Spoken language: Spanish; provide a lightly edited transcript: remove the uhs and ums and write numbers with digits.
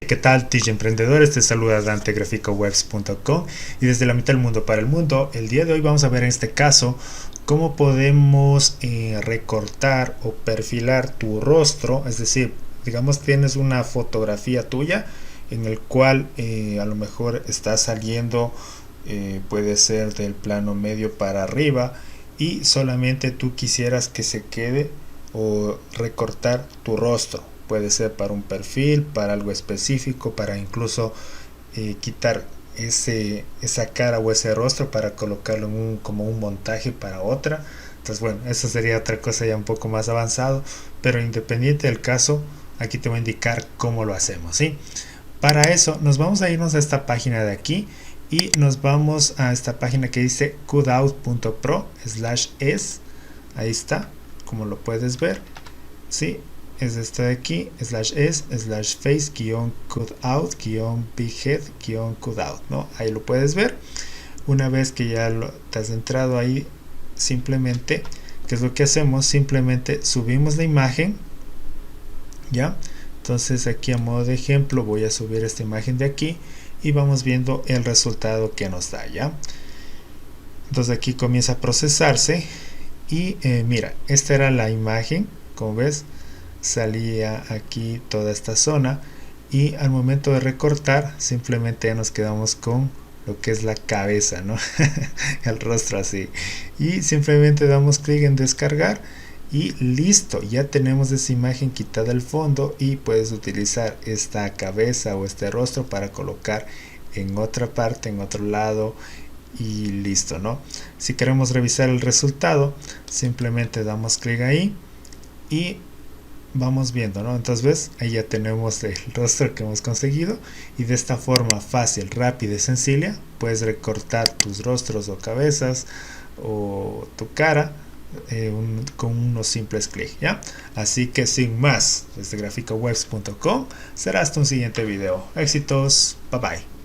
¿Qué tal, TG Emprendedores? Te saluda Dante, graficowebs.com, y desde la mitad del mundo para el mundo. El día de hoy vamos a ver en este caso cómo podemos recortar o perfilar tu rostro. Es decir, digamos tienes una fotografía tuya en el cual a lo mejor está saliendo, puede ser del plano medio para arriba, y solamente tú quisieras que se quede o recortar tu rostro. Puede ser para un perfil, para algo específico, para incluso quitar esa cara o ese rostro para colocarlo en como un montaje para otra. Entonces, bueno, eso sería otra cosa ya un poco más avanzado, pero independiente del caso, aquí te voy a indicar cómo lo hacemos, ¿sí? Para eso nos vamos a irnos a esta página de aquí y nos vamos a esta página que dice cutout.pro/es. Ahí está, como lo puedes ver, ¿sí? Es esta de aquí, /es/face-cutout-bighead-cutout, ¿no? Ahí lo puedes ver. Una vez que ya te has entrado ahí, simplemente, ¿qué es lo que hacemos? Simplemente subimos la imagen, ¿ya? Entonces aquí a modo de ejemplo voy a subir esta imagen de aquí y vamos viendo el resultado que nos da, ¿ya? Entonces aquí comienza a procesarse y mira, esta era la imagen, como ves, salía aquí toda esta zona, y al momento de recortar simplemente nos quedamos con lo que es la cabeza, ¿no? El rostro así, y simplemente damos clic en descargar y listo, ya tenemos esa imagen quitada del fondo, y puedes utilizar esta cabeza o este rostro para colocar en otra parte, en otro lado, y listo, ¿no? Si queremos revisar el resultado, simplemente damos clic ahí y vamos viendo, ¿no? Entonces ves, ahí ya tenemos el rostro que hemos conseguido, y de esta forma fácil, rápida y sencilla puedes recortar tus rostros o cabezas o tu cara con unos simples clics, ¿ya? Así que sin más, desde graficowebs.com será hasta un siguiente video. Éxitos, bye bye.